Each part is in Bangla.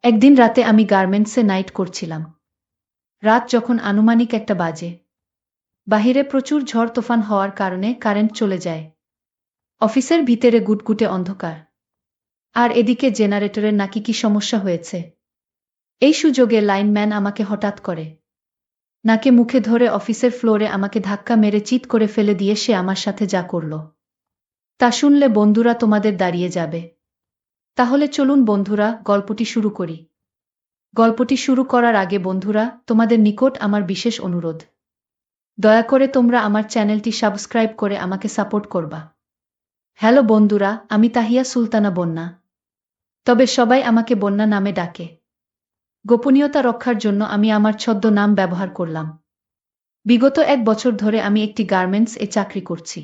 একদিন রাতে আমি গার্মেন্টসে নাইট করছিলাম। রাত যখন আনুমানিক 1টা বাজে, বাহিরে প্রচুর ঝড় তুফান হওয়ার কারণে কারেন্ট চলে যায়। অফিসের ভিতরে গুটগুটে অন্ধকার। আর এদিকে জেনারেটরের নাকি কি সমস্যা হয়েছে। এই সুযোগে লাইনম্যান আমাকে হঠাৎ করে নাকে মুখে ধরে অফিসের ফ্লোরে আমাকে ধাক্কা মেরে চিৎ করে ফেলে দিয়ে সে আমার সাথে যা করল, তা শুনলে বন্ধুরা তোমাদের দাঁড়িয়ে যাবে। তাহলে চলুন বন্ধুরা, গল্পটি শুরু করি। গল্পটি শুরু করার আগে বন্ধুরা, তোমাদের নিকট আমার বিশেষ অনুরোধ, দয়া করে তোমরা আমার চ্যানেলটি সাবস্ক্রাইব করে আমাকে সাপোর্ট করবা। হ্যালো বন্ধুরা, আমি তাহিয়া সুলতানা বন্যা। তবে সবাই আমাকে বন্যা নামে ডাকে। গোপনীয়তা রক্ষার জন্য আমি আমার ছদ্মনাম ব্যবহার করলাম। বিগত 1 বছর ধরে আমি একটি গার্মেন্টস এ চাকরি করছি।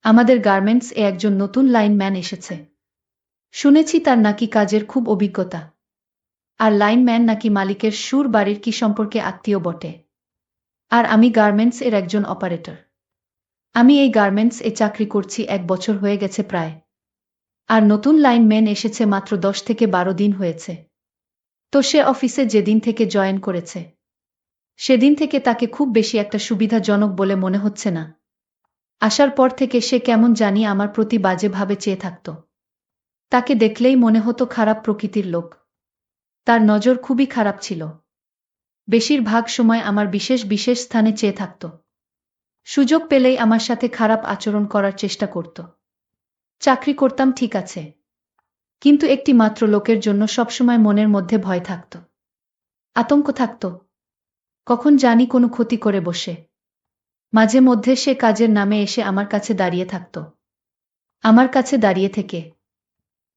আমাদের গার্মেন্টস এ একজন নতুন লাইনম্যান এসেছে। শুনেছি তার নাকি কাজের খুব অভিজ্ঞতা। আর লাইনম্যান নাকি মালিকের সুর বাড়ির কি সম্পর্কে আত্মীয় বটে। আর আমি গার্মেন্টস এর একজন অপারেটর। আমি এই গার্মেন্টস এ চাকরি করছি 1 বছর হয়ে গেছে প্রায়। আর নতুন লাইনম্যান এসেছে মাত্র 10 থেকে 12 দিন হয়েছে। তো সে অফিসে যেদিন থেকে জয়েন করেছে, সেদিন থেকে তাকে খুব বেশি একটা সুবিধাজনক বলে মনে হচ্ছে না। আসার পর থেকে সে কেমন জানি আমার প্রতি বাজে ভাবে চেয়ে থাকত। তাকে দেখলেই মনে হতো খারাপ প্রকৃতির লোক। তার নজর খুবই খারাপ ছিল। বেশিরভাগ সময় আমার বিশেষ বিশেষ স্থানে চেয়ে থাকত। সুযোগ পেলেই আমার সাথে খারাপ আচরণ করার চেষ্টা করত। চাকরি করতাম ঠিক আছে, কিন্তু একটি মাত্র লোকের জন্য সবসময় মনের মধ্যে ভয় থাকত, আতঙ্ক থাকত। কখন জানি কোনো ক্ষতি করে বসে। মাঝে মধ্যে সে কাজের নামে এসে আমার কাছে দাঁড়িয়ে থাকত। আমার কাছে দাঁড়িয়ে থেকে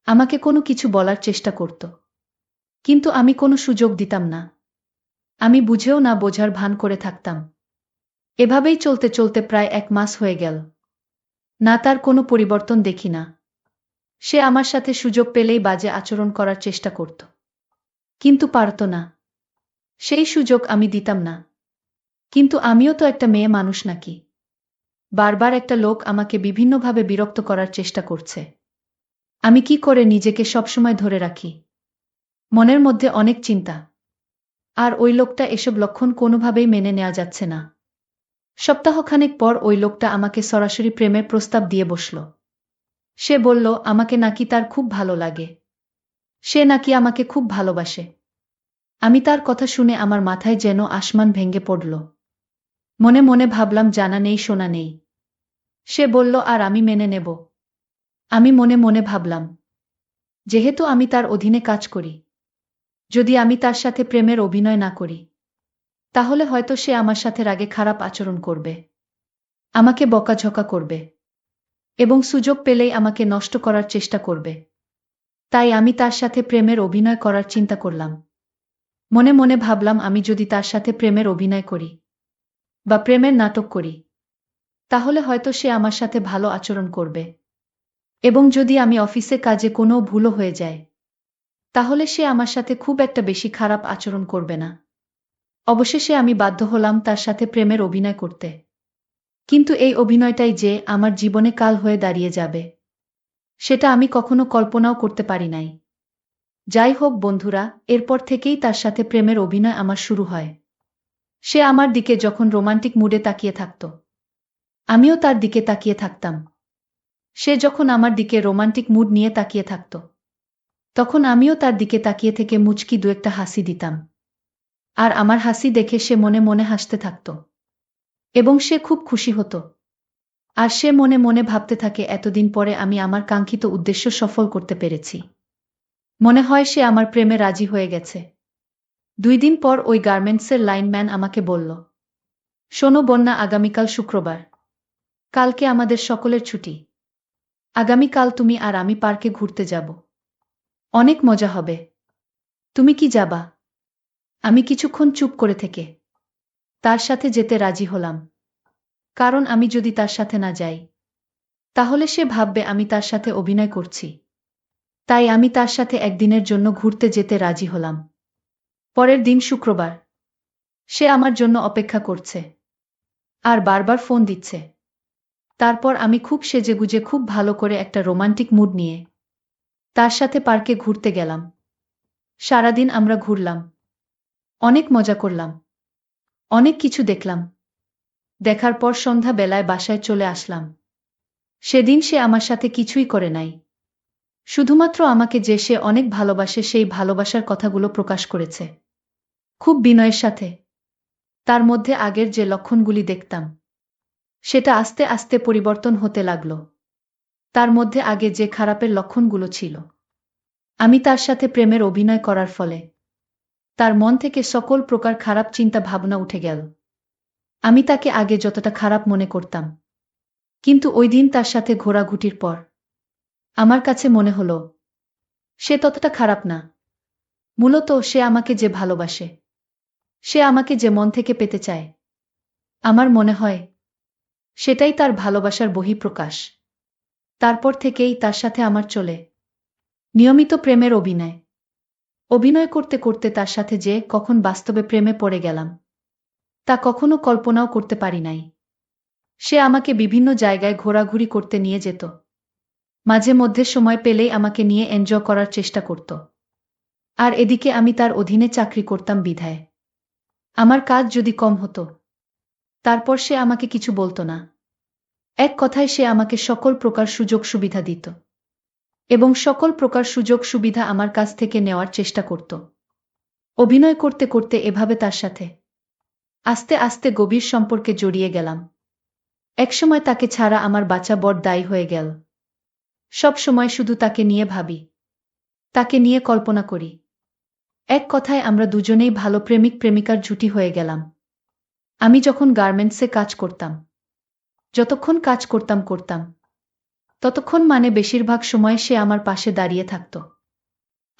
আমাকে কোনো কিছু বলার চেষ্টা করত, কিন্তু আমি কোনো সুযোগ দিতাম না। আমি বুঝেও না বোঝার ভান করে থাকতাম। এভাবেই চলতে চলতে প্রায় 1 মাস হয়ে গেল। না তার কোনো পরিবর্তন দেখি না। সে আমার সাথে সুযোগ পেলেই বাজে আচরণ করার চেষ্টা করত, কিন্তু পারত না। সেই সুযোগ আমি দিতাম না। কিন্তু আমিও তো একটা মেয়ে মানুষ নাকি। বারবার একটা লোক আমাকে বিভিন্নভাবে বিরক্ত করার চেষ্টা করছে। আমি কি করে নিজেকে সবসময় ধরে রাখি? মনের মধ্যে অনেক চিন্তা। আর ওই লোকটা এসব লক্ষণ কোনোভাবেই মেনে নেওয়া যাচ্ছে না। সপ্তাহখানেক পর ওই লোকটা আমাকে সরাসরি প্রেমের প্রস্তাব দিয়ে বসল। সে বলল আমাকে নাকি তার খুব ভালো লাগে। সে নাকি আমাকে খুব ভালোবাসে। আমি তার কথা শুনে আমার মাথায় যেন আসমান ভেঙে পড়ল। মনে মনে ভাবলাম জানা নেই শোনা নেই। সে বলল আর আমি মেনে নেব। আমি মনে মনে ভাবলাম, যেহেতু আমি তার অধীনে কাজ করি, যদি আমি তার সাথে প্রেমের অভিনয় না করি, তাহলে হয়তো সে আমার সাথে রাগে খারাপ আচরণ করবে, আমাকে বকাঝকা করবে এবং সুযোগ পেলেই আমাকে নষ্ট করার চেষ্টা করবে। তাই আমি তার সাথে প্রেমের অভিনয় করার চিন্তা করলাম। মনে মনে ভাবলাম আমি যদি তার সাথে প্রেমের অভিনয় করি বা প্রেমের নাটক করি, তাহলে হয়তো সে আমার সাথে ভালো আচরণ করবে। এবং যদি আমি অফিসে কাজে কোনো ভুলও হয়ে যায়, তাহলে সে আমার সাথে খুব একটা বেশি খারাপ আচরণ করবে না। অবশেষে আমি বাধ্য হলাম তার সাথে প্রেমের অভিনয় করতে। কিন্তু এই অভিনয়টাই যে আমার জীবনে কাল হয়ে দাঁড়িয়ে যাবে, সেটা আমি কখনো কল্পনাও করতে পারি নাই। যাই হোক বন্ধুরা, এরপর থেকেই তার সাথে প্রেমের অভিনয় আমার শুরু হয়। সে আমার দিকে যখন রোমান্টিক মুডে তাকিয়ে থাকত, আমিও তার দিকে তাকিয়ে থাকতাম। সে যখন আমার দিকে রোমান্টিক মুড নিয়ে তাকিয়ে থাকত, তখন আমিও তার দিকে তাকিয়ে থেকে মুচকি 2-একটা হাসি দিতাম। আর আমার হাসি দেখে সে মনে মনে হাসতে থাকত এবং সে খুব খুশি হতো। আর সে মনে মনে ভাবতে থাকে এতদিন পরে আমি আমার কাঙ্ক্ষিত উদ্দেশ্য সফল করতে পেরেছি। মনে হয় সে আমার প্রেমে রাজি হয়ে গেছে। 2 দিন পর ওই গার্মেন্টসের লাইনম্যান আমাকে বলল, শোনো বন্যা, আগামীকাল শুক্রবার। কালকে আমাদের সকলের ছুটি। আগামীকাল তুমি আর আমি পার্কে ঘুরতে যাব। অনেক মজা হবে। তুমি কি যাবা? আমি কিছুক্ষণ চুপ করে থেকে তার সাথে যেতে রাজি হলাম। কারণ আমি যদি তার সাথে না যাই, তাহলে সে ভাববে আমি তার সাথে অভিনয় করছি। তাই আমি তার সাথে একদিনের জন্য ঘুরতে যেতে রাজি হলাম। পরের দিন শুক্রবার। সে আমার জন্য অপেক্ষা করছে আর বারবার ফোন দিচ্ছে। তারপর আমি খুব সেজেগুজে খুব ভালো করে একটা রোমান্টিক মুড নিয়ে তার সাথে পার্কে ঘুরতে গেলাম। সারাদিন আমরা ঘুরলাম, অনেক মজা করলাম, অনেক কিছু দেখলাম। দেখার পর সন্ধ্যা বেলায় বাসায় চলে আসলাম। সেদিন সে আমার সাথে কিছুই করে নাই, শুধুমাত্র আমাকে যে সে অনেক ভালোবাসে সেই ভালোবাসার কথাগুলো প্রকাশ করেছে, খুব বিনয়ের সাথে। তার মধ্যে আগের যে লক্ষণগুলি দেখতাম সেটা আস্তে আস্তে পরিবর্তন হতে লাগল। তার মধ্যে আগে যে খারাপের লক্ষণগুলো ছিল, আমি তার সাথে প্রেমের অভিনয় করার ফলে তার মন থেকে সকল প্রকার খারাপ চিন্তা ভাবনা উঠে গেল। আমি তাকে আগে যতটা খারাপ মনে করতাম, কিন্তু ওই দিন তার সাথে ঘোরাঘুটির পর আমার কাছে মনে হলো সে ততটা খারাপ না। মূলত সে আমাকে যে ভালোবাসে, সে আমাকে যে মন থেকে পেতে চায়, আমার মনে হয় সেটাই তার ভালোবাসার বহিঃপ্রকাশ। তারপর থেকেই তার সাথে আমার চলে নিয়মিত প্রেমের অভিনয়। অভিনয় করতে করতে তার সাথে যে কখন বাস্তবে প্রেমে পড়ে গেলাম তা কখনো কল্পনাও করতে পারি নাই। সে আমাকে বিভিন্ন জায়গায় ঘোরাঘুরি করতে নিয়ে যেত, মাঝে মধ্যে সময় পেলেই আমাকে নিয়ে এনজয় করার চেষ্টা করত। আর এদিকে আমি তার অধীনে চাকরি করতাম বিধায় আমার কাজ যদি কম হতো, তারপর সে আমাকে কিছু বলতো না। এক কথায় সে আমাকে সকল প্রকার সুযোগ সুবিধা দিত এবং সকল প্রকার সুযোগ সুবিধা আমার কাছ থেকে নেওয়ার চেষ্টা করত। অভিনয় করতে করতে এভাবে তার সাথে আস্তে আস্তে গভীর সম্পর্কে জড়িয়ে গেলাম। একসময় তাকে ছাড়া আমার বাঁচা বড় দায়ী হয়ে গেল। সব সময় শুধু তাকে নিয়ে ভাবি, তাকে নিয়ে কল্পনা করি। এক কথায় আমরা দুজনেই ভালো প্রেমিক প্রেমিকার জুটি হয়ে গেলাম। আমি যখন গার্মেন্টসে কাজ করতাম, যতক্ষণ কাজ করতাম ততক্ষণ মানে বেশিরভাগ সময় সে আমার পাশে দাঁড়িয়ে থাকত,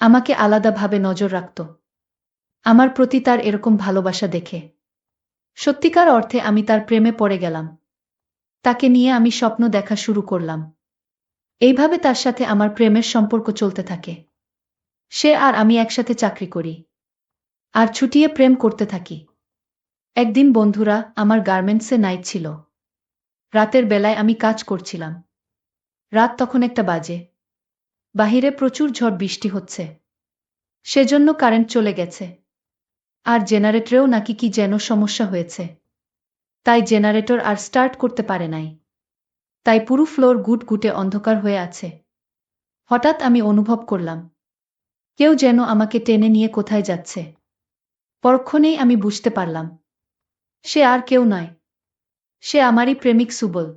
আমাকে আলাদাভাবে নজর রাখত। আমার প্রতি তার এরকম ভালোবাসা দেখে সত্যিকার অর্থে আমি তার প্রেমে পড়ে গেলাম। তাকে নিয়ে আমি স্বপ্ন দেখা শুরু করলাম। এইভাবে তার সাথে আমার প্রেমের সম্পর্ক চলতে থাকে। সে আর আমি একসাথে চাকরি করি আর ছুটিয়ে প্রেম করতে থাকি। একদিন বন্ধুরা, আমার গার্মেন্টসে নাইট ছিল। রাতের বেলায় আমি কাজ করছিলাম। রাত তখন 1টা বাজে। বাহিরে প্রচুর ঝড় বৃষ্টি হচ্ছে, সেজন্য কারেন্ট চলে গেছে। আর জেনারেটরেও নাকি কি যেন সমস্যা হয়েছে, তাই জেনারেটর আর স্টার্ট করতে পারে নাই। তাই পুরো ফ্লোর গুটগুটে অন্ধকার হয়ে আছে। হঠাৎ আমি অনুভব করলাম কেউ যেন আমাকে টেনে নিয়ে কোথায় যাচ্ছে। পরক্ষণেই আমি বুঝতে পারলাম সে আর কেউ নয়, সে আমারই প্রেমিক সুবল।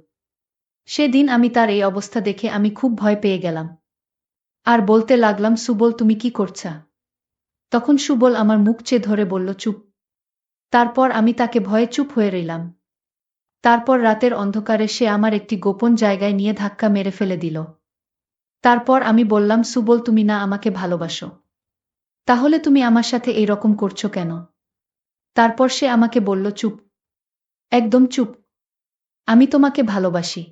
সেদিন আমি তার এই অবস্থা দেখে আমি খুব ভয় পেয়ে গেলাম আর বলতে লাগলাম, সুবল তুমি কি করছা? তখন সুবল আমার মুখ চেয়ে ধরে বলল, চুপ। তারপর আমি তাকে ভয়ে চুপ হয়ে রইলাম। তারপর রাতের অন্ধকারে সে আমার একটি গোপন জায়গায় নিয়ে ধাক্কা মেরে ফেলে দিল। তারপর আমি বললাম, সুবল তুমি না আমাকে ভালোবাসো, তাহলে তুমি আমার সাথে এই রকম করছো কেন? তারপর সে আমাকে বলল, চুপ, একদম চুপ। আমি তোমাকে ভালোবাসি,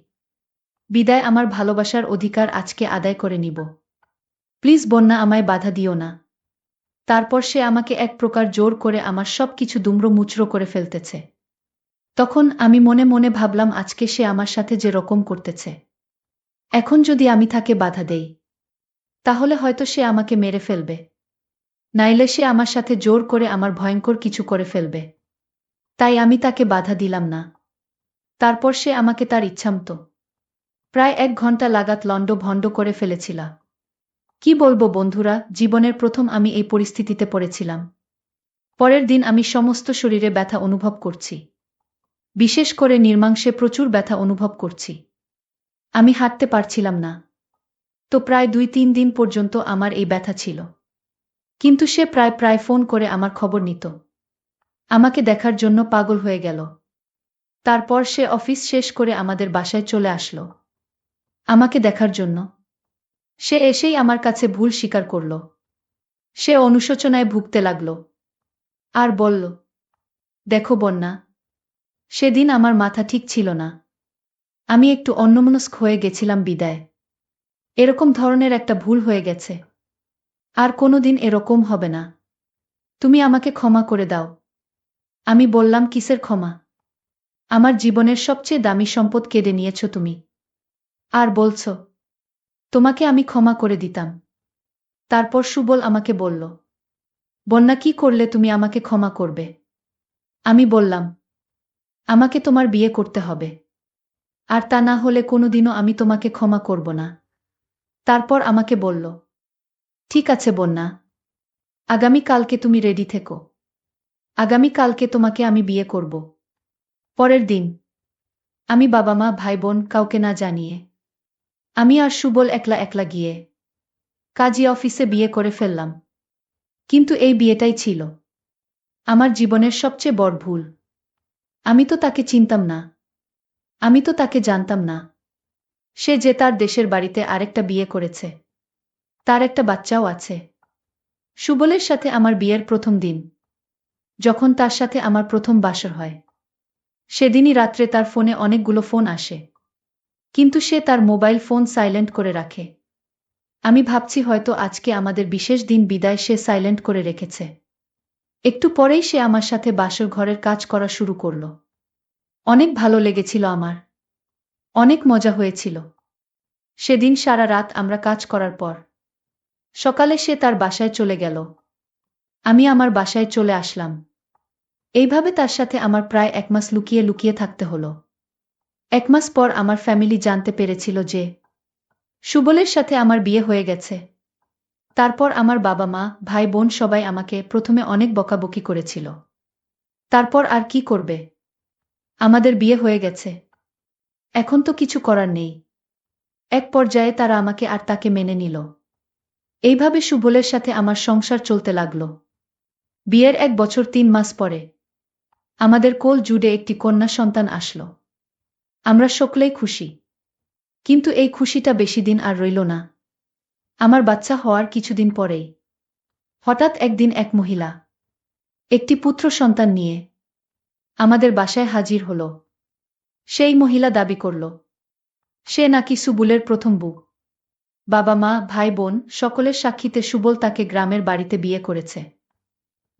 বিদায় আমার ভালোবাসার অধিকার আজকে আদায় করে নিব। প্লিজ বন্যা, আমায় বাধা দিও না। তারপর সে আমাকে এক প্রকার জোর করে আমার সব কিছু দুমড়ো মুচড়ো করে ফেলতেছে। তখন আমি মনে মনে ভাবলাম, আজকে সে আমার সাথে যে রকম করতেছে, এখন যদি আমি তাকে বাধা দেই তাহলে হয়তো সে আমাকে মেরে ফেলবে, নাইলে সে আমার সাথে জোর করে আমার ভয়ঙ্কর কিছু করে ফেলবে। তাই আমি তাকে বাধা দিলাম না। তারপর সে আমাকে তার ইচ্ছামতো প্রায় 1 ঘন্টা লাগাত লন্ডভন্ড করে ফেলেছিল। কি বলবো বন্ধুরা, জীবনের প্রথম আমি এই পরিস্থিতিতে পড়েছিলাম। পরের দিন আমি সমস্ত শরীরে ব্যথা অনুভব করছি, বিশেষ করে নির্মাংসে প্রচুর ব্যথা অনুভব করছি। আমি হাঁটতে পারছিলাম না। তো প্রায় 2-3 দিন পর্যন্ত আমার এই ব্যথা ছিল। কিন্তু সে প্রায় ফোন করে আমার খবর নিত, আমাকে দেখার জন্য পাগল হয়ে গেল। তারপর সে অফিস শেষ করে আমাদের বাসায় চলে আসলো আমাকে দেখার জন্য। সে এসেই আমার কাছে ভুল স্বীকার করল। সে অনুশোচনায় ভুগতে লাগল আর বলল, দেখো বন্যা, সেদিন আমার মাথা ঠিক ছিল না। আমি একটু অন্যমনস্ক হয়ে গেছিলাম বিদায়। এরকম ধরনের একটা ভুল হয়ে গেছে, আর কোনোদিন এরকম হবে না। তুমি আমাকে ক্ষমা করে দাও। আমি বললাম, কিসের ক্ষমা? আমার জীবনের সবচেয়ে দামি সম্পদ কেড়ে নিয়েছো তুমি, আর বলছো তোমাকে আমি ক্ষমা করে দিতাম? তারপর সুবল আমাকে বলল, বন্যা, কি করলে তুমি আমাকে ক্ষমা করবে? আমি বললাম, আমাকে তোমার বিয়ে করতে হবে। আর তা না হলে কোনোদিনও আমি তোমাকে ক্ষমা করব না। তারপর আমাকে বলল, ঠিক আছে বন্যা, আগামীকালকে তুমি রেডি থেকো। আগামীকালকে তোমাকে আমি বিয়ে করব। পরের দিন আমি বাবা মা ভাই বোন কাউকে না জানিয়ে আমি আর সুবল একলা একলা গিয়ে কাজী অফিসে বিয়ে করে ফেললাম। কিন্তু এই বিয়েটাই ছিল আমার জীবনের সবচেয়ে বড় ভুল। আমি তো তাকে চিনতাম না, আমি তো তাকে জানতাম না। সে যে তার দেশের বাড়িতে আরেকটা বিয়ে করেছে, তার একটা বাচ্চাও আছে। সুবলের সাথে আমার বিয়ের প্রথম দিন, যখন তার সাথে আমার প্রথম বাসর হয়, সেদিনই রাত্রে তার ফোনে অনেকগুলো ফোন আসে, কিন্তু সে তার মোবাইল ফোন সাইলেন্ট করে রাখে। আমি ভাবছি হয়তো আজকে আমাদের বিশেষ দিন বিদায় সে সাইলেন্ট করে রেখেছে। একটু পরেই সে আমার সাথে বাসর ঘরের কাজ করা শুরু করল। অনেক ভালো লেগেছিল আমার, অনেক মজা হয়েছিল। সেদিন সারা রাত আমরা কাজ করার পর সকালে সে তার বাসায় চলে গেল, আমি আমার বাসায় চলে আসলাম। এইভাবে তার সাথে আমার প্রায় 1 মাস লুকিয়ে লুকিয়ে থাকতে হলো। 1 মাস পর আমার ফ্যামিলি জানতে পেরেছিল যে সুবলের সাথে আমার বিয়ে হয়ে গেছে। তারপর আমার বাবা মা ভাই বোন সবাই আমাকে প্রথমে অনেক বকাবকি করেছিল। তারপর আর কি করবে, আমাদের বিয়ে হয়ে গেছে, এখন তো কিছু করার নেই। এক পর্যায়ে তারা আমাকে আর তাকে মেনে নিল। এইভাবে সুবলের সাথে আমার সংসার চলতে লাগল। বিয়ের 1 বছর 3 মাস পরে আমাদের কোল জুড়ে একটি কন্যা সন্তান আসলো। আমরা সকলেই খুশি, কিন্তু এই খুশিটা বেশি দিন আর রইল না। আমার বাচ্চা হওয়ার কিছুদিন পরেই হঠাৎ একদিন এক মহিলা একটি পুত্র সন্তান নিয়ে আমাদের বাসায় হাজির হল। সেই মহিলা দাবি করল সে নাকি সুবলের প্রথম বউ। বাবা মা ভাই বোন সকলের সাক্ষীতে সুবল তাকে গ্রামের বাড়িতে বিয়ে করেছে।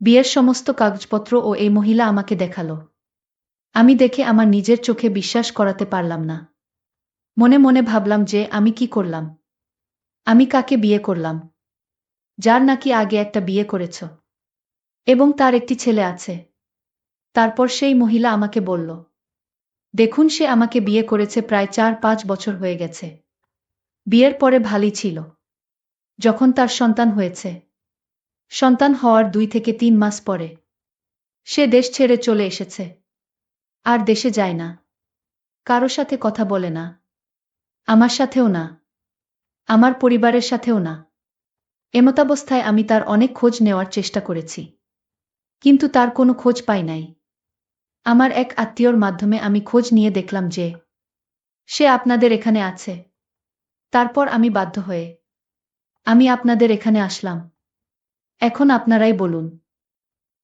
বিয়ের সমস্ত কাগজপত্র ও এই মহিলা আমাকে দেখালো। আমি দেখে আমার নিজের চোখে বিশ্বাস করাতে পারলাম না। মনে মনে ভাবলাম যে আমি কি করলাম, আমি কাকে বিয়ে করলাম, যার নাকি আগে একটা বিয়ে করেছ এবং তার একটি ছেলে আছে। তারপর সেই মহিলা আমাকে বলল, দেখুন সে আমাকে বিয়ে করেছে প্রায় 4-5 বছর হয়ে গেছে। বিয়ের পরে ভালোই ছিল। যখন তার সন্তান হয়েছে, সন্তান হওয়ার 2 থেকে 3 মাস পরে সে দেশ ছেড়ে চলে এসেছে। আর দেশে যায় না, কারো সাথে কথা বলে না, আমার সাথেও না, আমার পরিবারের সাথেও না। এমতাবস্থায় আমি তার অনেক খোঁজ নেওয়ার চেষ্টা করেছি, কিন্তু তার কোনো খোঁজ পাই নাই। আমার এক আত্মীয়র মাধ্যমে আমি খোঁজ নিয়ে দেখলাম যে সে আপনাদের এখানে আছে। তারপর আমি বাধ্য হয়ে আমি আপনাদের এখানে আসলাম। এখন আপনারাই বলুন,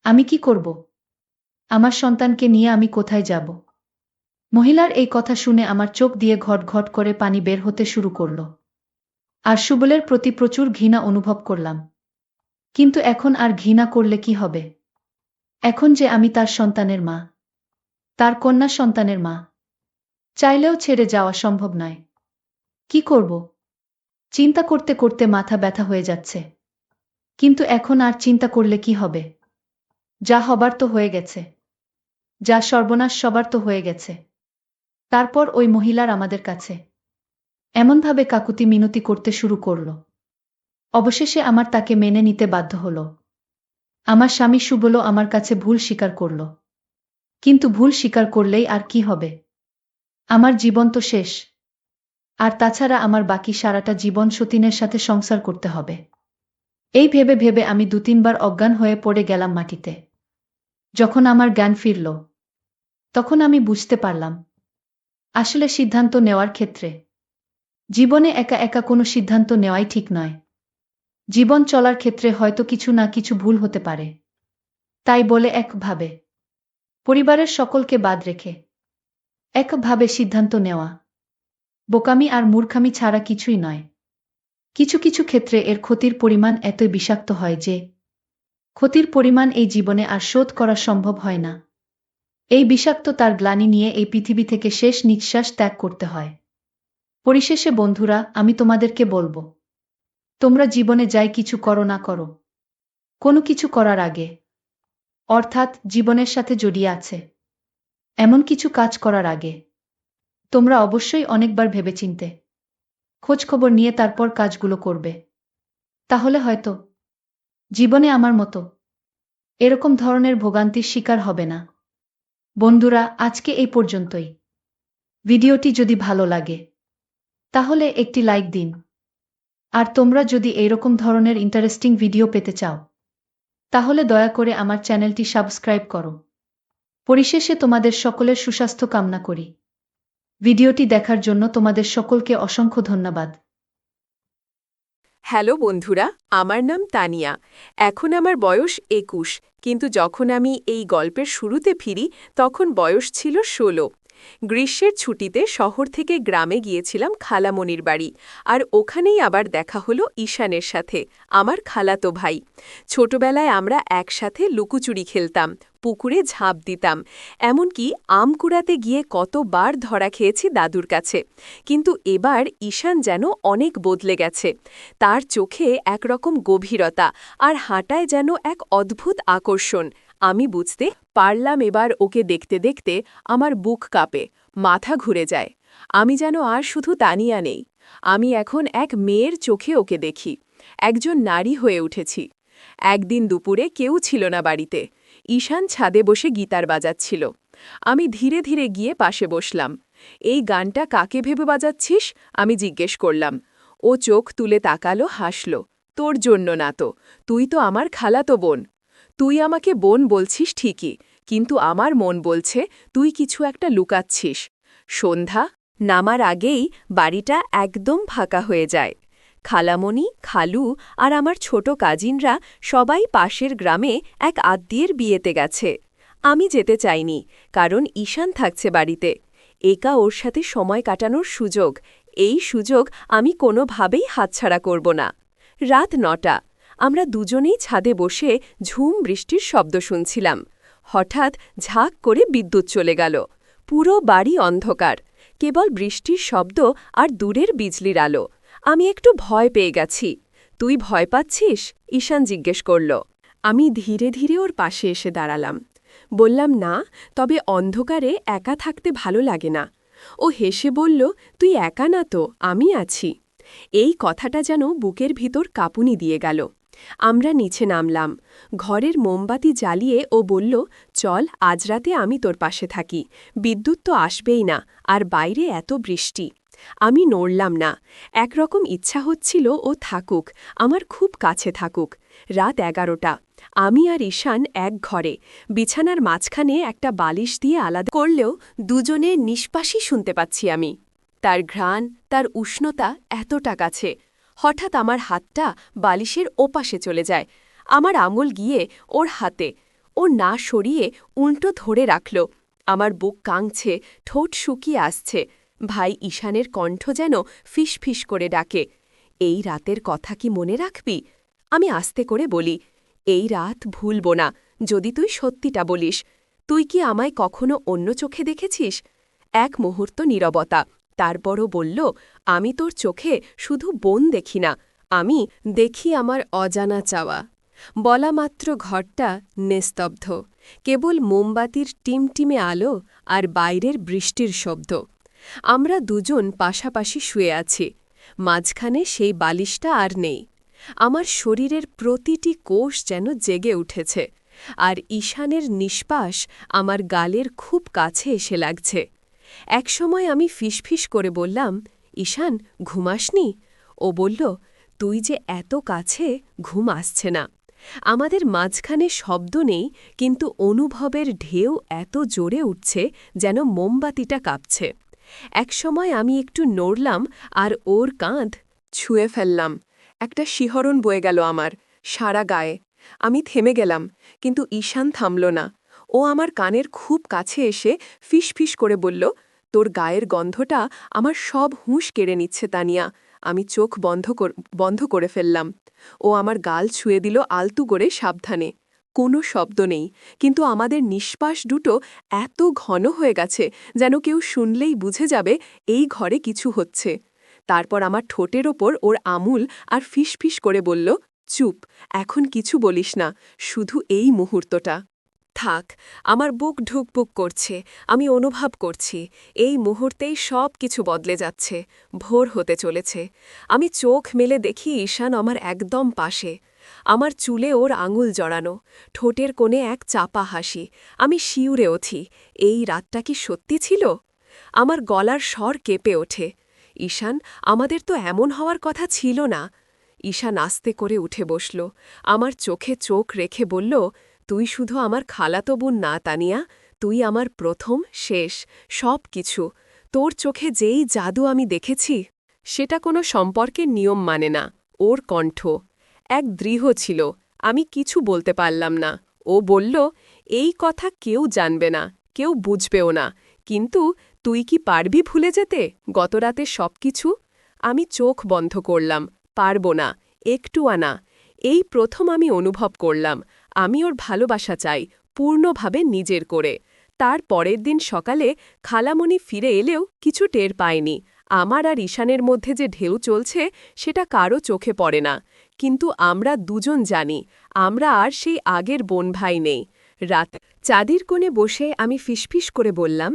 আমি কি করব? আমার সন্তানকে নিয়ে আমি কোথায় যাব? মহিলার এই কথা শুনে আমার চোখ দিয়ে ঘট ঘট করে পানি বের হতে শুরু করল। আর সুবলের প্রতি প্রচুর ঘৃণা অনুভব করলাম। কিন্তু এখন আর ঘৃণা করলে কি হবে? এখন যে আমি তার সন্তানের মা, তার কন্যা সন্তানের মা, চাইলেও ছেড়ে যাওয়া সম্ভব নয়। কি করব? চিন্তা করতে করতে মাথা ব্যথা হয়ে যাচ্ছে। কিন্তু এখন আর চিন্তা করলে কি হবে? যা হবার তো হয়ে গেছে, যা সর্বনাশ সবার তো হয়ে গেছে। তারপর ওই মহিলার আমাদের কাছে এমনভাবে কাকুতি মিনতি করতে শুরু করল। অবশেষে আমার তাকে মেনে নিতে বাধ্য হল। আমার স্বামী সুবলও আমার কাছে ভুল স্বীকার করল। কিন্তু ভুল স্বীকার করলেই আর কি হবে? আমার জীবন তো শেষ। আর তাছাড়া আমার বাকি সারাটা জীবন সতীনের সাথে সংসার করতে হবে। এই ভেবে ভেবে আমি 2-3 বার অজ্ঞান হয়ে পড়ে গেলাম মাটিতে। যখন আমার জ্ঞান ফিরল, তখন আমি বুঝতে পারলাম আসলে সিদ্ধান্ত নেওয়ার ক্ষেত্রে জীবনে একা একা কোনো সিদ্ধান্ত নেওয়াই ঠিক নয়। জীবন চলার ক্ষেত্রে হয়তো কিছু না কিছু ভুল হতে পারে। তাই বলে একভাবে পরিবারের সকলকে বাদ রেখে একভাবে সিদ্ধান্ত নেওয়া বোকামি আর মূর্খামি ছাড়া কিছুই নয়। কিছু কিছু ক্ষেত্রে এর ক্ষতির পরিমাণ এতই বিষাক্ত হয় যে ক্ষতির পরিমাণ এই জীবনে আর শোধ করা সম্ভব হয় না। এই বিষাক্ত তার গ্লানি নিয়ে এই পৃথিবী থেকে শেষ নিঃশ্বাস ত্যাগ করতে হয়। পরিশেষে বন্ধুরা, আমি তোমাদেরকে বলবো, তোমরা জীবনে যাই কিছু করো না করো, কোনো কিছু করার আগে, অর্থাৎ জীবনের সাথে জড়িয়ে আছে এমন কিছু কাজ করার আগে, তোমরা অবশ্যই অনেকবার ভেবেচিন্তে খোঁজখবর নিয়ে তারপর কাজগুলো করবে। তাহলে হয়তো জীবনে আমার মতো এরকম ধরনের ভোগান্তির শিকার হবে না। বন্ধুরা, আজকে এই পর্যন্তই। ভিডিওটি যদি ভালো লাগে তাহলে একটি লাইক দিন। আর তোমরা যদি এইরকম ধরনের ইন্টারেস্টিং ভিডিও পেতে চাও তাহলে দয়া করে আমার চ্যানেলটি সাবস্ক্রাইব করো। পরিশেষে তোমাদের সকলের সুস্বাস্থ্য কামনা করি। ভিডিওটি দেখার জন্য তোমাদের সকলকে অসংখ্য ধন্যবাদ। হ্যালো বন্ধুরা, আমার নাম তানিয়া। এখন আমার বয়স ২১, কিন্তু যখন আমি এই গল্পের শুরুতে ফিরি তখন বয়স ছিল ১৬। গ্রীষ্মের ছুটিতে শহর থেকে গ্রামে গিয়েছিলাম খালামণির বাড়ি, আর ওখানেই আবার দেখা হলো ঈশানের সাথে, আমার খালাতো ভাই। ছোটবেলায় আমরা একসাথে লুকোচুরি খেলতাম, পুকুরে ঝাঁপ দিতাম, এমনকি আম কুড়াতে গিয়ে কতবার ধরা খেয়েছি দাদুর কাছে। কিন্তু এবার ঈশান যেন অনেক বদলে গেছে। তার চোখে একরকম গভীরতা, আর হাঁটায় যেন এক অদ্ভুত আকর্ষণ। আমি বুঝতে পারলাম এবার ওকে দেখতে দেখতে আমার বুক কাঁপে, মাথা ঘুরে যায়। আমি যেন আর শুধু তানিয়া নেই, আমি এখন এক মেয়ের চোখে ওকে দেখি, একজন নারী হয়ে উঠেছি। একদিন দুপুরে কেউ ছিল না বাড়িতে। ঈশান ছাদে বসে গিটার বাজাচ্ছিল। আমি ধীরে ধীরে গিয়ে পাশে বসলাম। এই গানটা কাকে ভেবে বাজাচ্ছিস? আমি জিজ্ঞেস করলাম। ও চোখ তুলে তাকালো, হাসল। তোর জন্য না তো, তুই তো আমার খালাতো বোন। তুই আমাকে বোন বলছিস ঠিকই, কিন্তু আমার মন বলছে তুই কিছু একটা লুকাচ্ছিস। সন্ধ্যা নামার আগেই বাড়িটা একদম ফাঁকা হয়ে যায়। খালামণি, খালু আর আমার ছোট কাজিনরা সবাই পাশের গ্রামে এক আত্মীয়ের বিয়েতে গেছে। আমি যেতে চাইনি, কারণ ঈশান থাকছে বাড়িতে। একা ওর সাথে সময় কাটানোর সুযোগ, এই সুযোগ আমি কোনোভাবেই হাতছাড়া করব না। রাত ৯টা, আমরা দুজনেই ছাদে বসে ঝুম বৃষ্টির শব্দ শুনছিলাম। হঠাৎ ঝাঁক করে বিদ্যুৎ চলে গেল। পুরো বাড়ি অন্ধকার, কেবল বৃষ্টির শব্দ আর দূরের বিজলির আলো। আমি একটু ভয় পেয়ে গেছি। তুই ভয় পাচ্ছিস? ঈশান জিজ্ঞেস করল। আমি ধীরে ধীরে ওর পাশে এসে দাঁড়ালাম। বললাম, না, তবে অন্ধকারে একা থাকতে ভালো লাগে না। ও হেসে বলল, তুই একা না তো, আমি আছি। এই কথাটা যেন বুকের ভিতর কাঁপুনি দিয়ে গেল। আমরা নিচে নামলাম। ঘরের মোমবাতি জ্বালিয়ে ও বলল, চল, আজ রাতে আমি তোর পাশে থাকি। বিদ্যুৎ তো আসবেই না, আর বাইরে এত বৃষ্টি। আমি নড়লাম না। একরকম ইচ্ছা হচ্ছিল ও থাকুক, আমার খুব কাছে থাকুক। রাত ১১টা। আমি আর ঈশান এক ঘরে, বিছানার মাঝখানে একটা বালিশ দিয়ে আলাদা করলেও দুজনের নিঃশ্বাসই শুনতে পাচ্ছি আমি। তার ঘ্রাণ, তার উষ্ণতা এতটা কাছে। হঠাৎ আমার হাতটা বালিশের ওপাশে চলে যায়। আমার আঙুল গিয়ে ওর হাতে। ও না সরিয়ে উল্টো ধরে রাখল। আমার বুক কাঁপছে, ঠোঁট শুকিয়ে আসছে। ভাই ঈশানের কণ্ঠ যেন ফিসফিস করে ডাকে, এই রাতের কথা কি মনে রাখবি? আমি আস্তে করে বলি, এই রাত ভুলব না, যদি তুই সত্যিটা বলিস। তুই কি আমায় কখনো অন্য চোখে দেখেছিস? এক মুহূর্ত নীরবতা, তারপরও বলল, আমি তোর চোখে শুধু বোন দেখি না, আমি দেখি আমার অজানা চাওয়া। বলা মাত্র ঘরটা নিস্তব্ধ, কেবল মোমবাতির টিমটিমে আলো আর বাইরের বৃষ্টির শব্দ। আমরা দুজন পাশাপাশি শুয়ে আছি, মাঝখানে সেই বালিশটা আর নেই। আমার শরীরের প্রতিটি কোষ যেন জেগে উঠেছে, আর ঈশানের নিঃশ্বাস আমার গালের খুব কাছে এসে লাগছে। একসময় আমি ফিসফিস করে বললাম, ঈশান, ঘুমাসনি? ও বলল, তুই যে এত কাছে, ঘুম আসছে না। আমাদের মাঝখানে শব্দ নেই, কিন্তু অনুভবের ঢেউ এত জোরে উঠছে যেন মোমবাতিটা কাঁপছে। একসময় আমি একটু নড়লাম আর ওর কাঁধ ছুঁয়ে ফেললাম। একটা শিহরণ বয়ে গেল আমার সারা গায়ে। আমি থেমে গেলাম, কিন্তু ঈশান থামল না। ও আমার কানের খুব কাছে এসে ফিসফিস করে বলল, তোর গায়ের গন্ধটা আমার সব হুঁশ কেড়ে নিচ্ছে তানিয়া। আমি চোখ বন্ধ করে ফেললাম। ও আমার গাল ছুঁয়ে দিল আলতু করে, সাবধানে। কোনো শব্দ নেই, কিন্তু আমাদের নিঃশ্বাস দুটো এত ঘন হয়ে গেছে যেন কেউ শুনলেই বুঝে যাবে এই ঘরে কিছু হচ্ছে। তারপর আমার ঠোঁটের ওপর ওর আমূল আর ফিসফিস করে বলল, চুপ, এখন কিছু বলিস না, শুধু এই মুহূর্তটা। থাক, আমার বুক ঢুকপুক করছে, আমি অনুভব করছি এই মুহূর্তেই সব কিছু বদলে যাচ্ছে, ভোর হতে চলেছে। আমি চোখ মেলে দেখি ঈশান আমার একদম পাশে। আমার চুলে ওর আঙুল জড়ানো, ঠোঁটের কোণে এক চাপা হাসি। আমি শিউরে ওঠি, এই রাতটা কি সত্যি ছিল? আমার গলার স্বর কেঁপে ওঠে। ঈশান, আমাদের তো এমন হওয়ার কথা ছিল না। ঈশান আস্তে করে উঠে বসল, আমার চোখে চোখ রেখে বলল, তুই শুধু আমার খালাতো বোন না তানিয়া, তুই আমার প্রথম শেষ সব কিছু। তোর চোখে যেই জাদু আমি দেখেছি, সেটা কোনো সম্পর্কের নিয়ম মানে না। ওর কণ্ঠ এক দৃঢ় ছিল, আমি কিছু বলতে পারলাম না। ও বলল, এই কথা কেউ জানবে না, কেউ বুঝবেও না, কিন্তু তুই কি পারবি ভুলে যেতে গতরাতে সব কিছু? আমি চোখ বন্ধ করলাম, পারব না, একটুও না। এই প্রথম আমি অনুভব করলাম আমি ওর ভালোবাসা চাই, পূর্ণভাবে নিজের করে। তার পরের দিন সকালে খালামণি ফিরে এলেও কিছু টের পায়নি। আমার আর ঈশানের মধ্যে যে ঢেউ চলছে সেটা কারও চোখে পড়ে না, কিন্তু আমরা দুজন জানি আমরা আর সেই আগের বোন ভাই নেই। রাত চাঁদির কোণে বসে আমি ফিসফিস করে বললাম,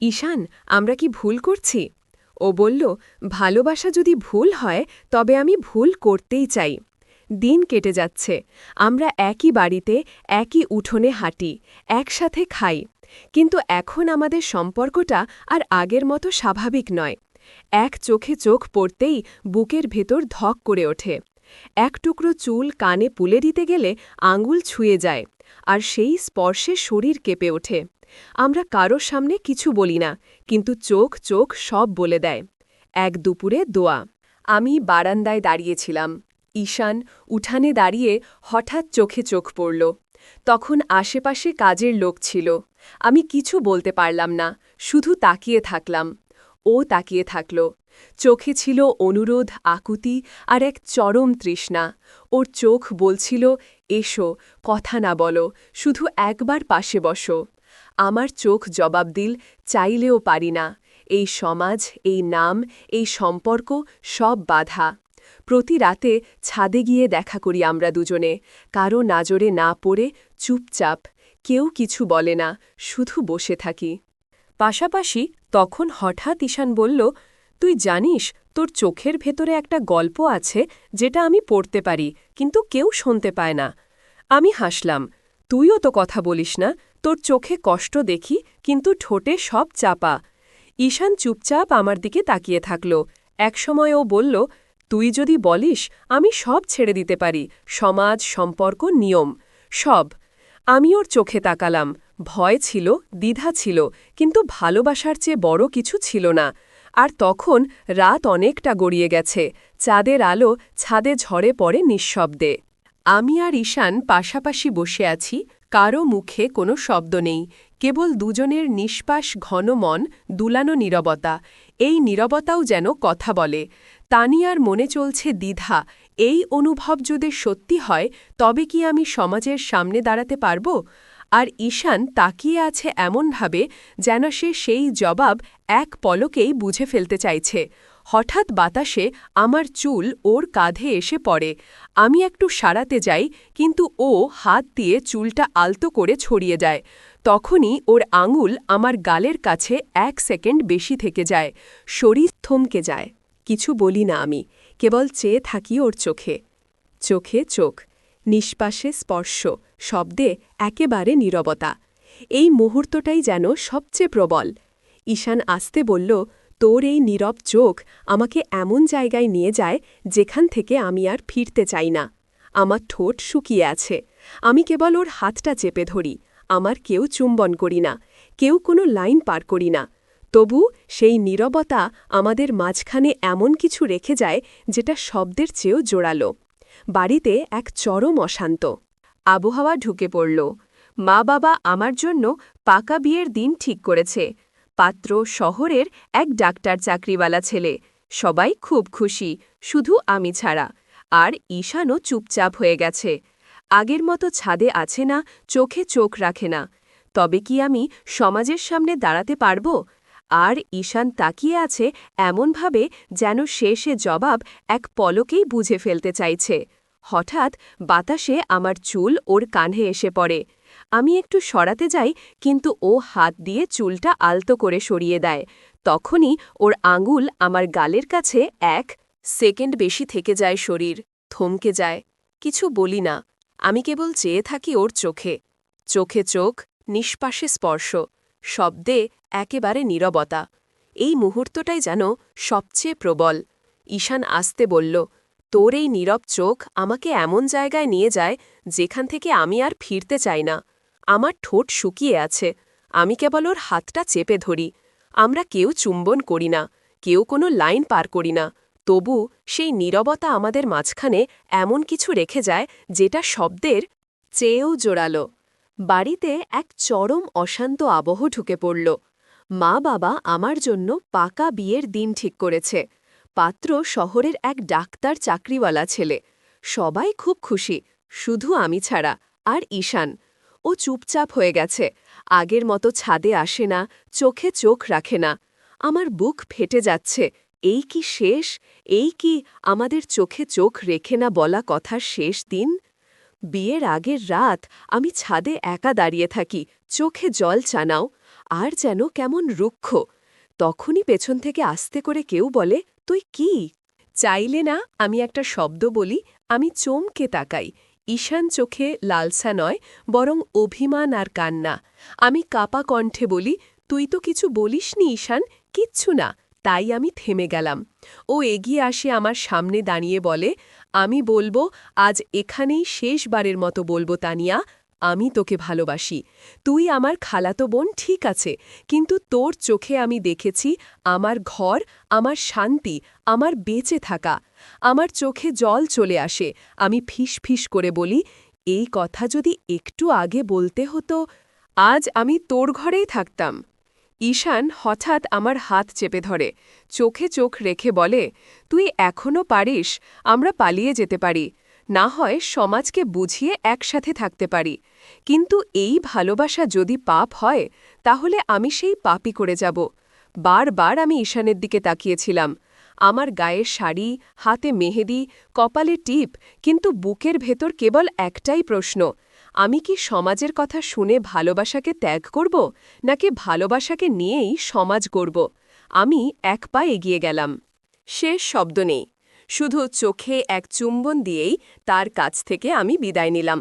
ঈশান, আমরা কি ভুল করছি? ও বলল, ভালোবাসা যদি ভুল হয় তবে আমি ভুল করতেই চাই। দিন কেটে যাচ্ছে, আমরা একই বাড়িতে একই উঠোনে হাঁটি, একসাথে খাই, কিন্তু এখন আমাদের সম্পর্কটা আর আগের মতো স্বাভাবিক নয়। এক চোখে চোখ পড়তেই বুকের ভেতর ধক করে ওঠে। এক টুকরো চুল কানে পুলে দিতে গেলে আঙুল ছুঁয়ে যায়, আর সেই স্পর্শে শরীর কেঁপে ওঠে। আমরা কারো সামনে কিছু বলি না, কিন্তু চোখ চোখ সব বলে দেয়। এক দুপুরে দোয়া। আমি বারান্দায় দাঁড়িয়েছিলাম। ঈশান উঠানে দাঁড়িয়ে হঠাৎ চোখে চোখ পড়ল। তখন আশেপাশে কাজের লোক ছিল। আমি কিছু বলতে পারলাম না, শুধু তাকিয়ে থাকলাম। ও তাকিয়ে থাকল। চোখে ছিল অনুরোধ, আকুতি আর এক চরম তৃষ্ণা। ওর চোখ বলছিল, এসো, কথা না বলো, শুধু একবার পাশে বসো। আমার চোখ জবাব দিল, চাইলেও পারি না। এই সমাজ, এই নাম, এই সম্পর্ক সব বাধা। প্রতি রাতে ছাদে গিয়ে দেখা করি আমরা দুজনে, কারো নাজরে না পড়ে চুপচাপ। কেউ কিছু বলে না, শুধু বসে থাকি। পাশাপাশি তখন হঠাৎ ঈশান বলল, তুই জানিস তোর চোখের ভেতরে একটা গল্প আছে যেটা আমি পড়তে পারি, কিন্তু কেউ শুনতে পায় না। আমি হাসলাম, তুইও তো কথা বলিস না, তোর চোখে কষ্ট দেখি, কিন্তু ঠোঁটে সব চাপা। ঈশান চুপচাপ আমার দিকে তাকিয়ে থাকল। একসময় ও বলল, তুই যদি বলিস আমি সব ছেড়ে দিতে পারি, সমাজ, সম্পর্ক, নিয়ম, সব। আমি ওর চোখে তাকালাম। ভয় ছিল, দ্বিধা ছিল, কিন্তু ভালোবাসার চেয়ে বড় কিছু ছিল না। আর তখন রাত অনেকটা গড়িয়ে গেছে, চাঁদের আলো ছাদে ঝরে পড়ে নিঃশব্দে। আমি আর ঈশান পাশাপাশি বসে আছি, কারও মুখে কোনো শব্দ নেই, কেবল দুজনের নিঃশ্বাস, ঘন মন, দুলানো নীরবতা। এই নীরবতাও যেন কথা বলে। তানিয়ার মনে চলছে দ্বিধা, এই অনুভব যদি সত্যি হয় তবে কি আমি সমাজের সামনে দাঁড়াতে পারব? আর ঈশান তাকিয়ে আছে এমনভাবে যেন সে সেই জবাব এক পলকেই বুঝে ফেলতে চাইছে। হঠাৎ বাতাসে আমার চুল ওর কাঁধে এসে পড়ে। আমি একটু সারাতে যাই, কিন্তু ও হাত দিয়ে চুলটা আলতো করে ছড়িয়ে দেয়। তখনই ওর আঙুল আমার গালের কাছে 1 সেকেন্ড বেশি থেকে যায়। শরীর থমকে যায়। কিছু বলি না আমি, কেবল চেয়ে থাকি ওর চোখে। চোখে চোখ, নিঃশ্বাসে স্পর্শ, শব্দে একেবারে নীরবতা। এই মুহূর্তটাই যেন সবচেয়ে প্রবল। ঈশান আস্তে বলল, তোর এই নীরব চোখ আমাকে এমন জায়গায় নিয়ে যায় যেখান থেকে আমি আর ফিরতে চাই না। আমার ঠোঁট শুকিয়ে আছে, আমি কেবল ওর হাতটা চেপে ধরি। আমার কেউ চুম্বন করি না, কেউ কোনো লাইন পার করি না। তবু সেই নীরবতা আমাদের মাঝখানে এমন কিছু রেখে যায় যেটা শব্দের চেয়েও জোরালো। বাড়িতে এক চরম অশান্ত আবহাওয়া ঢুকে পড়ল। মা বাবা আমার জন্য পাকা বিয়ের দিন ঠিক করেছে। পাত্র শহরের এক ডাক্তার চাকরিওয়ালা ছেলে। সবাই খুব খুশি, শুধু আমি ছাড়া। আর ঈশানও চুপচাপ হয়ে গেছে। আগের মতো ছাদে আছে না, চোখে চোখ রাখে না। তবে কি আমি সমাজের সামনে দাঁড়াতে পারব? আর ঈশান তাকিয়ে আছে এমনভাবে যেন সে জবাব এক পলকেই বুঝে ফেলতে চাইছে। হঠাৎ বাতাসে আমার চুল ওর কাঁধে এসে পড়ে। আমি একটু সরাতে যাই, কিন্তু ও হাত দিয়ে চুলটা আলতো করে সরিয়ে দেয়। তখনই ওর আঙুল আমার গালের কাছে 1 সেকেন্ড বেশি থেকে যায়। শরীর থমকে যায়। কিছু বলি না, আমি কেবল চেয়ে থাকি ওর চোখে। চোখে চোখ, নিঃশ্বাসে স্পর্শ, শব্দে একেবারে নীরবতা। এই মুহূর্তটাই যেন সবচেয়ে প্রবল। ঈশান আসতে বলল, তোর এই নীরব চোখ আমাকে এমন জায়গায় নিয়ে যায় যেখান থেকে আমি আর ফিরতে চাই না। আমার ঠোঁট শুকিয়ে আছে, আমি কেবল ওর হাতটা চেপে ধরি। আমরা কেউ চুম্বন করি না, কেউ কোনো লাইন পার করি না, তবু সেই নীরবতা আমাদের মাঝখানে এমন কিছু রেখে যায় যেটা শব্দের চেয়েও জোরালো। বাড়িতে এক চরম অশান্ত আবহ ঢুকে পড়ল। মা বাবা আমার জন্য পাকা বিয়ের দিন ঠিক করেছে। পাত্র শহরের এক ডাক্তার চাকরিওয়ালা ছেলে। সবাই খুব খুশি, শুধু আমি ছাড়া। আর ঈশান, ও চুপচাপ হয়ে গেছে, আগের মতো ছাদে আসে না, চোখে চোখ রাখে না। আমার বুক ফেটে যাচ্ছে। এই কি শেষ? এই কি আমাদের চোখে চোখ রেখে না বলা কথার শেষ দিন? বিয়ের আগের রাত আমি ছাদে একা দাঁড়িয়ে থাকি, চোখে জল চানাও, আর যেন কেমন রুক্ষ। তখনই পেছন থেকে আস্তে করে কেউ বলে, তুই কি? চাইলে না আমি একটা শব্দ বলি, আমি চমকে তাকাই। ঈশান চোখে লালসা নয়, বরং অভিমান আর কান্না। আমি কাপা কণ্ঠে বলি, তুই তো কিছু বলিসনি ঈশান, কিচ্ছু না। তাই আমি থেমে গেলাম। ও এগিয়ে আসে আমার সামনে দাঁড়িয়ে বলে, আমি বলবো, আজ এখানেই শেষবারের মতো বলবো তানিয়া, আমি তোকে ভালোবাসি। তুই আমার খালাতো বোন ঠিক আছে, কিন্তু তোর চোখে আমি দেখেছি আমার ঘর, আমার শান্তি, আমার বেঁচে থাকা। আমার চোখে জল চলে আসে, আমি ফিস ফিস করে বলি, এই কথা যদি একটু আগে বলতে হতো, আজ আমি তোর ঘরেই থাকতাম। ঈশান হঠাৎ আমার হাত চেপে ধরে, চোখে চোখ রেখে বলে, তুই এখনও পারিস, আমরা পালিয়ে যেতে পারি, না হয় সমাজকে বুঝিয়ে একসাথে থাকতে পারি। কিন্তু এই ভালোবাসা যদি পাপ হয়, তাহলে আমি সেই পাপই করে যাব। বারবার আমি ঈশানের দিকে তাকিয়েছিলাম। আমার গায়ের শাড়ি, হাতে মেহেদি, কপালে টিপ, কিন্তু বুকের ভেতর কেবল একটাই প্রশ্ন, আমি কি সমাজের কথা শুনে ভালোবাসাকে ত্যাগ করব, নাকি ভালোবাসাকে নিয়েই সমাজ গড়ব? আমি 1 পা এগিয়ে গেলাম। শেষ শব্দ নেই, শুধু চোখে এক চুম্বন দিয়েই তার কাছ থেকে আমি বিদায় নিলাম।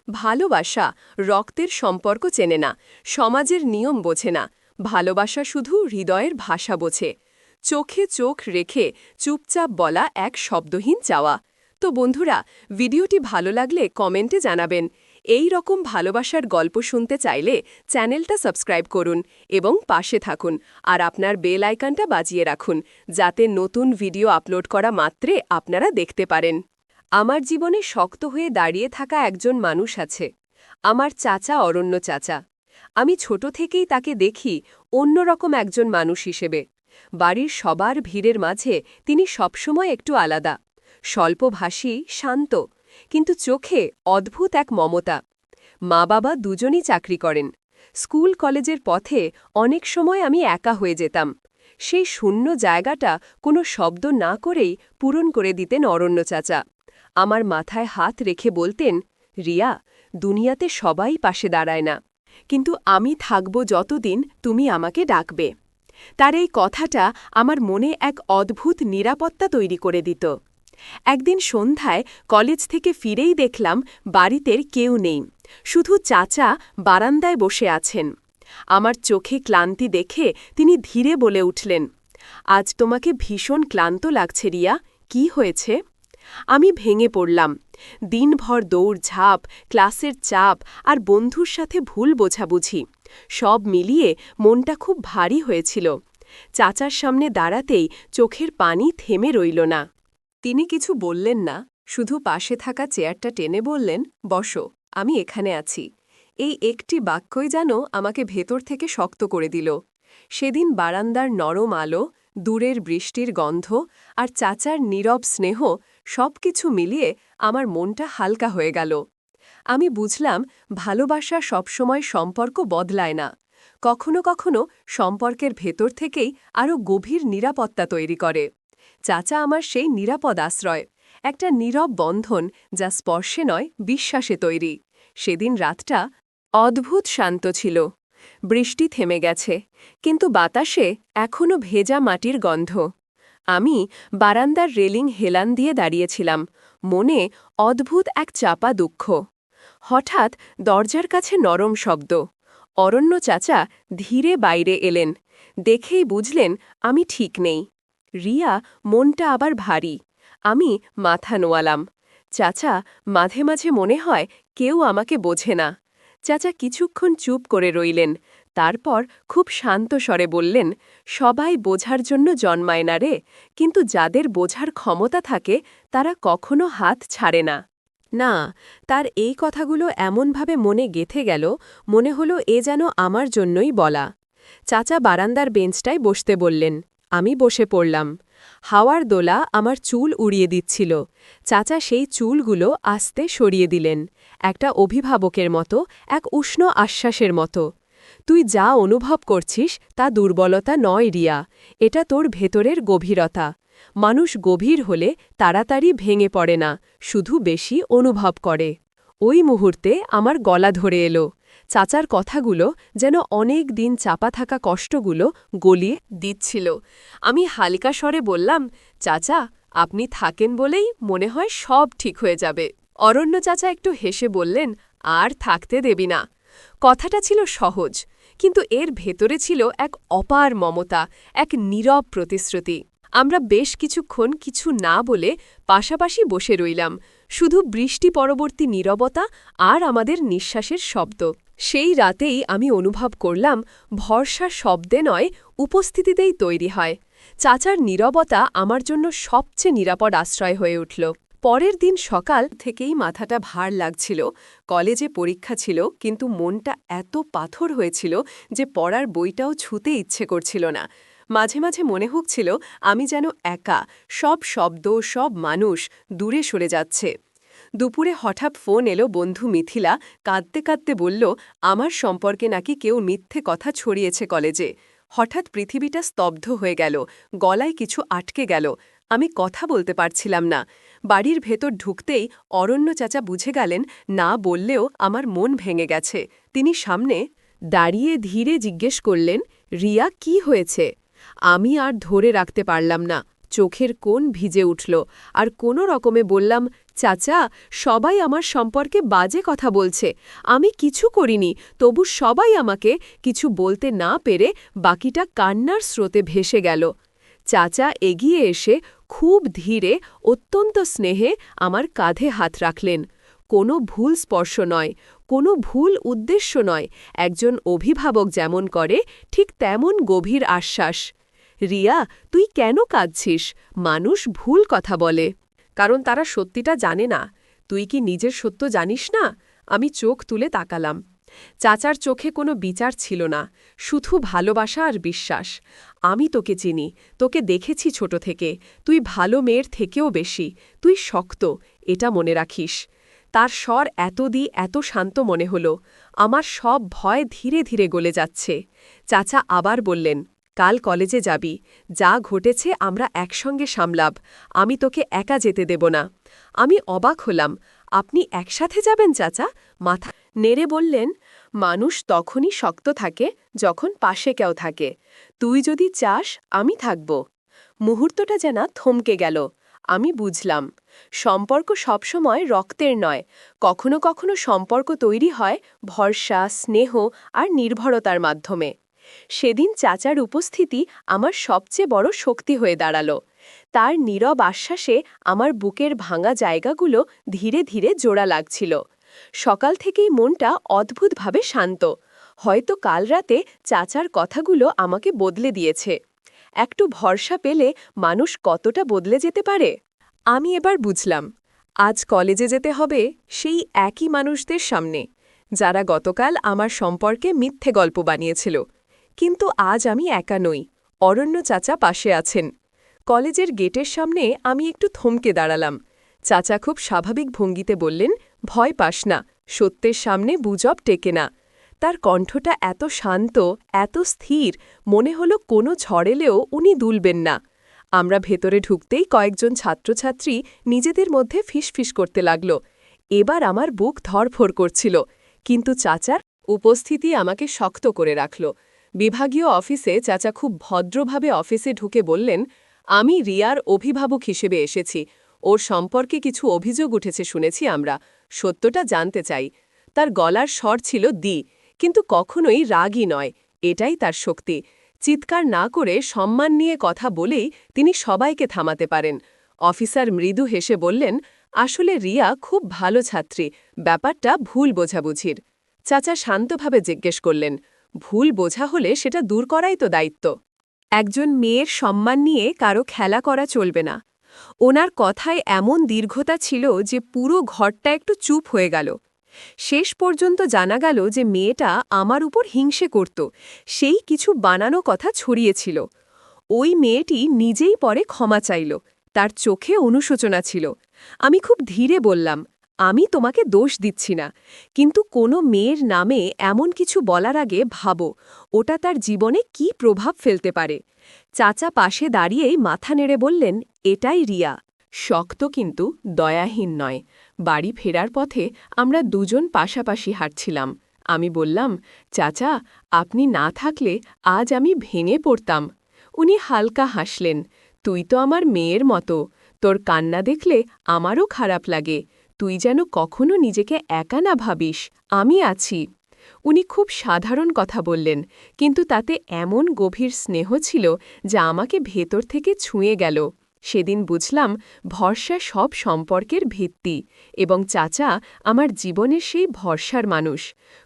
ভালোবাসা রক্তের সম্পর্ক চেনে না, সমাজের নিয়ম বোঝে না, ভালোবাসা শুধু হৃদয়ের ভাষা বোঝে। চোখে চোখ রেখে চুপচাপ বলা এক শব্দহীন চাওয়া। তো বন্ধুরা, ভিডিওটি ভালো লাগলে কমেন্টে জানাবেন। এই রকম ভালোবাসার গল্প শুনতে চাইলে চ্যানেলটা সাবস্ক্রাইব করুন এবং পাশে থাকুন, আর আপনার বেল আইকনটা বাজিয়ে রাখুন, যাতে নতুন ভিডিও আপলোড করা মাত্রে আপনারা দেখতে পারেন। আমার জীবনে শক্ত হয়ে দাঁড়িয়ে থাকা একজন মানুষ আছে, আমার চাচা অরণ্য চাচা। আমি ছোট থেকেই তাকে দেখি অন্যরকম একজন মানুষ হিসেবে। বাড়ির সবার ভিড়ের মাঝে তিনি সবসময় একটু আলাদা, স্বল্পভাষী, শান্ত, কিন্তু চোখে অদ্ভুত এক মমতা। মা বাবা দুজনই চাকরি করেন। স্কুল কলেজের পথে অনেক সময় আমি একা হয়ে যেতাম। সেই শূন্য জায়গাটা কোনো শব্দ না করেই পূরণ করে দিতেন অরণ্য চাচা। আমার মাথায় হাত রেখে বলতেন, রিয়া, দুনিয়াতে সবাই পাশে দাঁড়ায় না, কিন্তু আমি থাকব যতদিন তুমি আমাকে ডাকবে। তার এই কথাটা আমার মনে এক অদ্ভুত নিরাপত্তা তৈরি করে দিত। একদিন সন্ধ্যায় কলেজ থেকে ফিরেই দেখলাম বাড়িতে কেউ নেই, শুধু চাচা বারান্দায় বসে আছেন। আমার চোখে ক্লান্তি দেখে তিনি ধীরে বলে উঠলেন, আজ তোমাকে ভীষণ ক্লান্ত লাগছে রিয়া, কি হয়েছে? আমি ভেঙে পড়লাম। দিনভর দৌড়ঝাঁপ, ক্লাসের চাপ আর বন্ধুর সাথে ভুল বোঝাবুঝি, সব মিলিয়ে মনটা খুব ভারী হয়েছিল। চাচার সামনে দাঁড়াতেই চোখের পানি থেমে রইল না। তিনি কিছু বললেন না, শুধু পাশে থাকা চেয়ারটা টেনে বললেন, বসো, আমি এখানে আছি। এই একটি বাক্যই যেন আমাকে ভেতর থেকে শক্ত করে দিল। সেদিন বারান্দার নরম আলো, দূরের বৃষ্টির গন্ধ আর চাচার নীরব স্নেহ, সবকিছু মিলিয়ে আমার মনটা হালকা হয়ে গেল। আমি বুঝলাম, ভালোবাসা সবসময় সম্পর্ক বদলায় না, কখনো কখনো সম্পর্কের ভেতর থেকেই আরও গভীর নিরাপত্তা তৈরি করে। চাচা আমার সেই নিরাপদ আশ্রয়। একটা নীরব বন্ধন যা স্পর্শে নয় বিশ্বাসে তৈরি। সেদিন রাতটা অদ্ভুত শান্ত ছিল। বৃষ্টি থেমে গেছে, কিন্তু বাতাসে এখনো ভেজা মাটির গন্ধ। আমি বারান্দার রেলিং হেলান দিয়ে দাঁড়িয়েছিলাম, মনে অদ্ভুত এক চাপা দুঃখ। হঠাৎ দরজার কাছে নরম শব্দ। অরণ্য চাচা ধীরে বাইরে এলেন। দেখেই বুঝলেন আমি ঠিক নেই। রিয়া মনটা আবার ভারী। আমি মাথা নোয়ালাম। চাচা, মাঝে মাঝে মনে হয় কেউ আমাকে বোঝে না। চাচা কিছুক্ষণ চুপ করে রইলেন, তারপর খুব শান্ত স্বরে বললেন, সবাই বোঝার জন্য জন্মায় না রে, কিন্তু যাদের বোঝার ক্ষমতা থাকে তারা কখনো হাত ছাড়ে না। না, তার এই কথাগুলো এমনভাবে মনে গেঁথে গেল, মনে হলো এ যেন আমার জন্যই বলা। চাচা বারান্দার বেঞ্চটায় বসতে বললেন। আমি বসে পড়লাম। হাওয়ার দোলা আমার চুল উড়িয়ে দিচ্ছিল। চাচা সেই চুলগুলো আস্তে সরিয়ে দিলেন, একটা অভিভাবকের মতো, এক উষ্ণ আশ্বাসের মতো। তুই যা অনুভব করছিস তা দুর্বলতা নয় রিয়া, এটা তোর ভেতরের গভীরতা। মানুষ গভীর হলে তাড়াতাড়ি ভেঙে পড়ে না, শুধু বেশি অনুভব করে। ওই মুহূর্তে আমার গলা ধরে এলো। চাচার কথাগুলো যেন অনেক দিন চাপা থাকা কষ্টগুলো গলিয়ে দিচ্ছিল। আমি হালকা স্বরে বললাম, চাচা, আপনি থাকেন বলেই মনে হয় সব ঠিক হয়ে যাবে। অরণ্য চাচা একটু হেসে বললেন, আর থাকতে দেবি না। কথাটা ছিল সহজ, কিন্তু এর ভেতরে ছিল এক অপার মমতা, এক নীরব প্রতিশ্রুতি। আমরা বেশ কিছুক্ষণ কিছু না বলে পাশাপাশি বসে রইলাম, শুধু বৃষ্টি পরবর্তী নীরবতা আর আমাদের নিঃশ্বাসের শব্দ। সেই রাতেই আমি অনুভব করলাম, ভরসা শব্দে নয়, উপস্থিতিতেই তৈরি হয়। চাচার নীরবতা আমার জন্য সবচেয়ে নিরাপদ আশ্রয় হয়ে উঠল। পরের দিন সকাল থেকেই মাথাটা ভার লাগছিল। কলেজে পরীক্ষা ছিল, কিন্তু মনটা এত পাথর হয়েছিল যে পড়ার বইটাও ছুঁতে ইচ্ছে করছিল না। মাঝে মাঝে মনে হচ্ছিল আমি যেন একা, সব শব্দ, সব মানুষ দূরে সরে যাচ্ছে। দুপুরে হঠাৎ ফোন এলো বন্ধু মিথিলা, কাঁদতে কাঁদতে বলল, আমার সম্পর্কে নাকি কেউ মিথ্যে কথা ছড়িয়েছে কলেজে। হঠাৎ পৃথিবীটা স্তব্ধ হয়ে গেল, গলায় কিছু আটকে গেল। আমি কথা বলতে পারছিলাম না। বাড়ির ভেতর ঢুকতেই অরণ্য চাচা বুঝে গেলেন, না বললেও আমার মন ভেঙে গেছে। তিনি সামনে দাঁড়িয়ে ধীরে জিজ্ঞেস করলেন, রিয়া, কি হয়েছে? আমি আর ধরে রাখতে পারলাম না, চোখের কোণ ভিজে উঠল, আর কোনো রকমে বললাম, চাচা, সবাই আমার সম্পর্কে বাজে কথা বলছে। আমি কিছু করিনি, তবু সবাই আমাকে কিছু বলতে না পেরে বাকিটা কান্নার স্রোতে ভেসে গেল। চাচা এগিয়ে এসে খুব ধীরে, অত্যন্ত স্নেহে আমার কাঁধে হাত রাখলেন। কোনো ভুল স্পর্শ নয়, কোনো ভুল উদ্দেশ্য নয়, একজন অভিভাবক যেমন করে ঠিক তেমন গভীর আশ্বাস। রিয়া, তুই কেন কাঁদছিস? মানুষ ভুল কথা বলে, কারণ তারা সত্যিটা জানে না। তুই কি নিজের সত্য জানিস না? আমি চোখ তুলে তাকালাম। চাচার চোখে কোনো বিচার ছিল না, শুধু ভালোবাসা আর বিশ্বাস। আমি তোকে চিনি, তোকে দেখেছি ছোট থেকে। তুই ভালো মেয়ের থেকেও বেশি, তুই শক্ত, এটা মনে রাখিস। তার স্বর এত শান্ত মনে হল। আমার সব ভয় ধীরে ধীরে গলে যাচ্ছে। চাচা আবার বললেন, কাল কলেজে যাবি, যা ঘটেছে আমরা একসঙ্গে সামলাব, আমি তোকে একা যেতে দেব না। আমি অবাক হলাম, আপনি একসাথে যাবেন চাচা? মাথা নেড়ে বললেন, মানুষ তখনই শক্ত থাকে যখন পাশে কেউ থাকে। তুই যদি চাস, আমি থাকব। মুহূর্তটা যেন থমকে গেল। আমি বুঝলাম, সম্পর্ক সবসময় রক্তের নয়, কখনো কখনো সম্পর্ক তৈরি হয় ভরসা, স্নেহ আর নির্ভরতার মাধ্যমে। সেদিন চাচার উপস্থিতি আমার সবচেয়ে বড় শক্তি হয়ে দাঁড়াল। তার নীরব আশ্বাসে আমার বুকের ভাঙা জায়গাগুলো ধীরে ধীরে জোড়া লাগছিল। সকাল থেকেই মনটা অদ্ভুতভাবে শান্ত। হয়তো কাল রাতে চাচার কথাগুলো আমাকে বদলে দিয়েছে। একটু ভরসা পেলে মানুষ কতটা বদলে যেতে পারে। আমি এবার বুঝলাম, আজ কলেজে যেতে হবে সেই একই মানুষদের সামনে, যারা গতকাল আমার সম্পর্কে মিথ্যে গল্প বানিয়েছিল। কিন্তু আজ আমি একা নই, অরণ্য চাচা পাশে আছেন। কলেজের গেটের সামনে আমি একটু থমকে দাঁড়ালাম। চাচা খুব স্বাভাবিক ভঙ্গিতে বললেন, ভয় পাস না, সত্যের সামনে গুজব টেকে না। তার কণ্ঠটা এত শান্ত, এত স্থির, মনে হলো কোনো ঝড় এলেও উনি দুলবেন না। আমরা ভেতরে ঢুকতেই কয়েকজন ছাত্রছাত্রী নিজেদের মধ্যে ফিসফিস করতে লাগল। এবার আমার বুক ধড়ফড় করছিল, কিন্তু চাচার উপস্থিতি আমাকে শক্ত করে রাখল। বিভাগীয় অফিসে চাচা খুব ভদ্রভাবে অফিসে ঢুকে বললেন, আমি রিয়ার অভিভাবক হিসেবে এসেছি। ওর সম্পর্কে কিছু অভিযোগ উঠেছে শুনেছি আমরা, সত্যটা জানতে চাই। তার গলার স্বর ছিল দি, কিন্তু কখনোই রাগী নয়, এটাই তার শক্তি। চিৎকার না করে সম্মান নিয়ে কথা বলেই তিনি সবাইকে থামাতে পারেন। অফিসার মৃদু হেসে বললেন, আসলে রিয়া খুব ভালো ছাত্রী, ব্যাপারটা ভুল বোঝাবুঝির। চাচা শান্তভাবে জিজ্ঞেস করলেন, ভুল বোঝা হলে সেটা দূর করাই তো দায়িত্ব। একজন মেয়ের সম্মান নিয়ে কারো খেলা করা চলবে না। ওনার কথায় এমন দীর্ঘতা ছিল যে পুরো ঘরটা একটু চুপ হয়ে গেল। শেষ পর্যন্ত জানা গেল যে মেয়েটা আমার উপর হিংসে করত, সেই কিছু বানানো কথা ছড়িয়েছিল। ওই মেয়েটি নিজেই পরে ক্ষমা চাইল, তার চোখে অনুশোচনা ছিল। আমি খুব ধীরে বললাম, আমি তোমাকে দোষ দিচ্ছি না, কিন্তু কোনো মেয়ের নামে এমন কিছু বলার আগে ভাবো ওটা তার জীবনে কি প্রভাব ফেলতে পারে। চাচা পাশে দাঁড়িয়েই মাথা নেড়ে বললেন, এটাই রিয়া। শক্ত কিন্তু দয়াহীন নয়। বাড়ি ফেরার পথে আমরা দুজন পাশাপাশি হাঁটছিলাম। আমি বললাম, চাচা, আপনি না থাকলে আজ আমি ভেঙে পড়তাম। উনি হালকা হাসলেন, তুই তো আমার মেয়ের মতো, তোর কান্না দেখলে আমারও খারাপ লাগে। তুই যেন কখনো নিজেকে একা না ভাবিস, আমি আছি। উনি খুব সাধারণ কথা বললেন, কিন্তু তাতে এমন গভীর স্নেহ ছিল যা আমাকে ভেতর থেকে ছুঁয়ে গেল। সেদিন বুঝলাম ভরসা সব সম্পর্কের ভিত্তি, এবং চাচা আমার জীবনের সেই ভরসার মানুষ।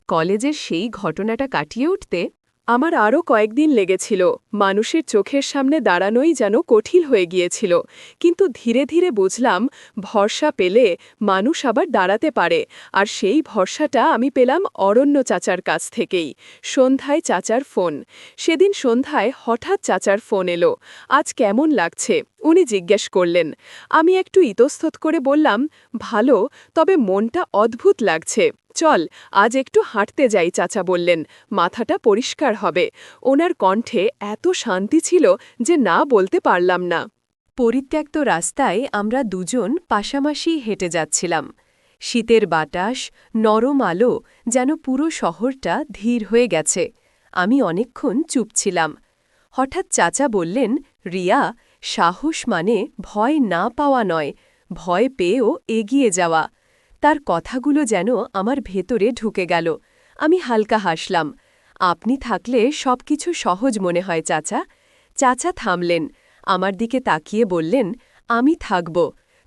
কলেজের সেই ঘটনাটা কাটিয়ে উঠতে আমার আরও কয়েকদিন লেগেছিল। মানুষের চোখের সামনে দাঁড়ানোই যেন কঠিন হয়ে গিয়েছিল, কিন্তু ধীরে ধীরে বুঝলাম ভরসা পেলে মানুষ আবার দাঁড়াতে পারে। আর সেই ভরসাটা আমি পেলাম অরণ্য চাচার কাছ থেকেই। সন্ধ্যায় চাচার ফোন। সেদিন সন্ধ্যায় হঠাৎ চাচার ফোন এলো। আজ কেমন লাগছে উনি জিজ্ঞেস করলেন। আমি একটু ইতস্তত করে বললাম, ভালো, তবে মনটা অদ্ভুত লাগছে। চল আজ একটু হাঁটতে যাই, চাচা বললেন, মাথাটা পরিষ্কার হবে। ওনার কণ্ঠে এত শান্তি ছিল যে না বলতে পারলাম না। পরিত্যক্ত রাস্তায় আমরা দুজন পাশাপাশি হেঁটে যাচ্ছিলাম। শীতের বাতাস, নরম আলো, যেন পুরো শহরটা ধীর হয়ে গেছে। আমি অনেকক্ষণ চুপ ছিলাম। হঠাৎ চাচা বললেন, রিয়া, সাহস মানে ভয় না পাওয়া নয়, ভয় পেয়েও এগিয়ে যাওয়া। তার কথাগুলো যেন আমার ভেতরে ঢুকে গেল। আমি হালকা হাসলাম। আপনি থাকলে সবকিছু সহজ মনে হয় চাচা। চাচা থামলেন, আমার দিকে তাকিয়ে বললেন, আমি থাকব।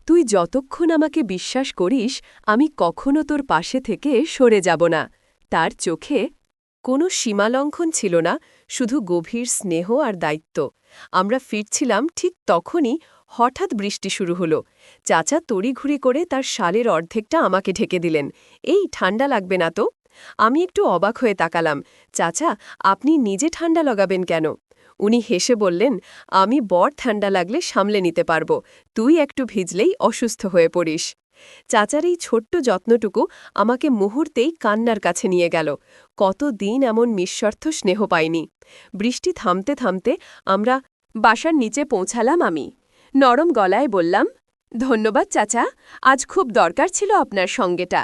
তুই যতক্ষণ আমাকে বিশ্বাস করিস আমি কখনো তোর পাশে থেকে সরে যাব না। তার চোখে কোনো সীমালঙ্ঘন ছিল না, শুধু গভীর স্নেহ আর দায়িত্ব। আমরা ফিরছিলাম, ঠিক তখনই হঠাৎ বৃষ্টি শুরু হলো। চাচা তড়িঘড়ি করে তার শালের অর্ধেকটা আমাকে ঢেকে দিলেন। এই, ঠান্ডা লাগবে না তো? আমি একটু অবাক হয়ে তাকালাম। চাচা, আপনি নিজে ঠান্ডা লাগাবেন কেন? উনি হেসে বললেন, আমি বড় ঠান্ডা লাগলে সামলে নিতে পারব, তুই একটু ভিজলেই অসুস্থ হয়ে পড়িস। চাচার এই ছোট্ট যত্নটুকু আমাকে মুহূর্তেই কান্নার কাছে নিয়ে গেল। কতদিন এমন নিঃস্বার্থ স্নেহ পাইনি। বৃষ্টি থামতে থামতে আমরা বাসার নিচে পৌঁছালাম। আমি নরম গলায় বললাম, ধন্যবাদ চাচা, আজ খুব দরকার ছিল আপনার সঙ্গেটা।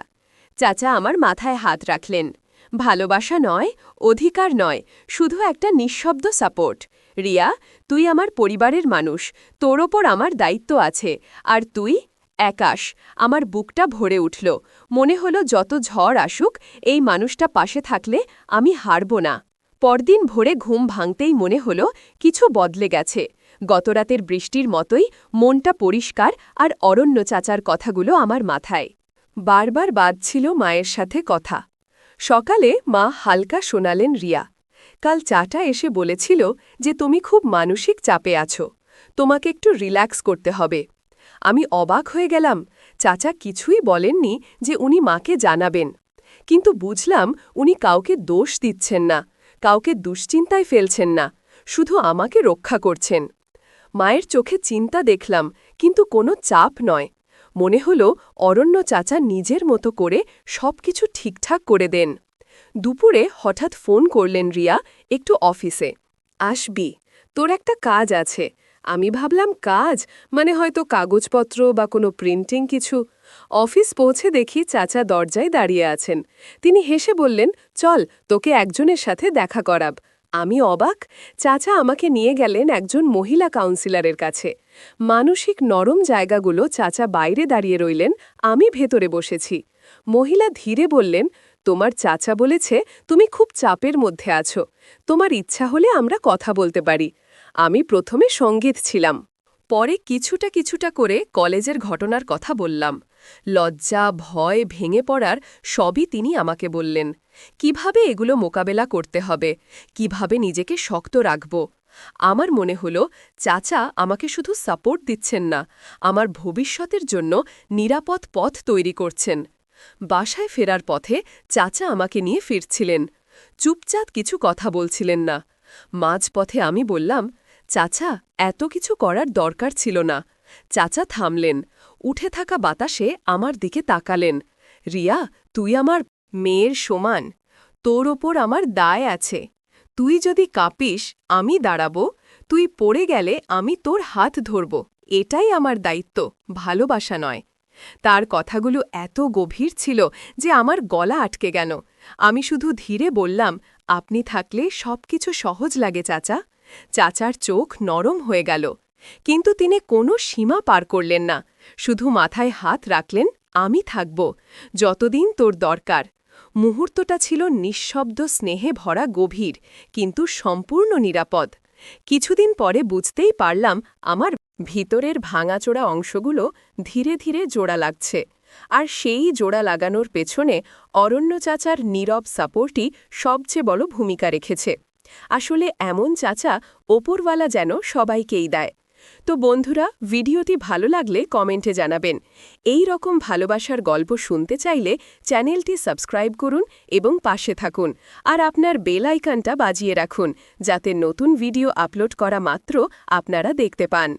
চাচা আমার মাথায় হাত রাখলেন। ভালোবাসা নয়, অধিকার নয়, শুধু একটা নিঃশব্দ সাপোর্ট। রিয়া, তুই আমার পরিবারের মানুষ, তোর ওপর আমার দায়িত্ব আছে। আর তুই একাশ। আমার বুকটা ভরে উঠল। মনে হলো যত ঝড় আসুক, এই মানুষটা পাশে থাকলে আমি হারব না। পরদিন ভোরে ঘুম ভাঙতেই মনে হলো কিছু বদলে গেছে। গতরাতের বৃষ্টির মতোই মনটা পরিষ্কার, আর অরণ্য চাচার কথাগুলো আমার মাথায় বারবার বাজছিল মায়ের সাথে কথা। সকালে মা হালকা শোনালেন, রিয়া, কাল চাটা এসে বলেছিল যে তুমি খুব মানসিক চাপে আছো, তোমাকে একটু রিল্যাক্স করতে হবে। আমি অবাক হয়ে গেলাম। চাচা কিছুই বলেননি যে উনি মাকে জানাবেন, কিন্তু বুঝলাম উনি কাউকে দোষ দিচ্ছেন না, কাউকে দুশ্চিন্তায় ফেলছেন না, শুধু আমাকে রক্ষা করছেন। মায়ের চোখে চিন্তা দেখলাম, কিন্তু কোনো চাপ নয়। মনে হলো অরণ্য চাচা নিজের মতো করে সবকিছু ঠিকঠাক করে দেন। দুপুরে হঠাৎ ফোন করলেন, রিয়া, একটু অফিসে আসবি, তোর একটা কাজ আছে। আমি ভাবলাম কাজ মানে হয়তো কাগজপত্র বা কোনো প্রিন্টিং কিছু। অফিস পৌঁছে দেখি চাচা দরজায় দাঁড়িয়ে আছেন। তিনি হেসে বললেন, চল তোকে একজনের সাথে দেখা করাব। আমি অবাক। চাচা আমাকে নিয়ে গেলেন একজন মহিলা কাউন্সিলরের কাছে। মানসিক নরম জায়গাগুলো চাচা বাইরে দাঁড়িয়ে রইলেন, আমি ভেতরে বসেছি। মহিলা ধীরে বললেন, তোমার চাচা বলেছে তুমি খুব চাপের মধ্যে আছো, তোমার ইচ্ছা হলে আমরা কথা বলতে পারি। আমি প্রথমে সঙ্গীত ছিলাম, পরে কিছুটা কিছুটা করে কলেজের ঘটনার কথা বললাম। লজ্জা, ভয়, ভেঙে পড়ার সবই তিনি আমাকে বললেন। কিভাবে এগুলো মোকাবেলা করতে হবে, কিভাবে নিজেকে শক্ত রাখব। আমার মনে হলো চাচা আমাকে শুধু সাপোর্ট দিচ্ছেন না, আমার ভবিষ্যতের জন্য নিরাপদ পথ তৈরি করছেন। বাসায় ফেরার পথে চাচা আমাকে নিয়ে ফিরছিলেন। চুপচাপ কিছু কথা বলছিলেন না। মাঝপথে আমি বললাম, চাচা, এত কিছু করার দরকার ছিল না। চাচা থামলেন, উঠে থাকা বাতাসে আমার দিকে তাকালেন। রিয়া, তুই আমার মেয়ের সমান, তোর ওপর আমার দায় আছে। তুই যদি কাঁপিস আমি দাঁড়াবো, তুই পড়ে গেলে আমি তোর হাত ধরব। এটাই আমার দায়িত্ব, ভালোবাসা নয়। তার কথাগুলো এত গভীর ছিল যে আমার গলা আটকে গেল। আমি শুধু ধীরে বললাম, আপনি থাকলে সবকিছু সহজ লাগে চাচা। চাচার চোখ নরম হয়ে গেল, কিন্তু তিনি কোনো সীমা পার করলেন না। শুধু মাথায় হাত রাখলেন, আমি থাকব, যতদিন তোর দরকার। মুহূর্তটা ছিল নিঃশব্দ স্নেহে ভরা, গভীর, কিন্তু সম্পূর্ণ নিরাপদ। কিছুদিন পরে বুঝতেই পারলাম আমার ভিতরের ভাঙাচোরা অংশগুলো ধীরে ধীরে জোড়া লাগছে। আর সেই জোড়া লাগানোর পেছনে অরণ্য চাচার নীরব সাপোর্টই সবচেয়ে বড় ভূমিকা রেখেছে। আসলে এমন চাচা ওপরওয়ালা যেন সবাইকেই দেয়। তো বন্ধুরা, ভিডিওটি ভালো লাগলে কমেন্টে জানাবেন। এই রকম ভালোবাসার গল্প শুনতে চাইলে চ্যানেলটি সাবস্ক্রাইব করুন এবং পাশে থাকুন। আর আপনার বেল আইকনটা বাজিয়ে রাখুন, যাতে নতুন ভিডিও আপলোড করা মাত্র আপনারা দেখতে পান।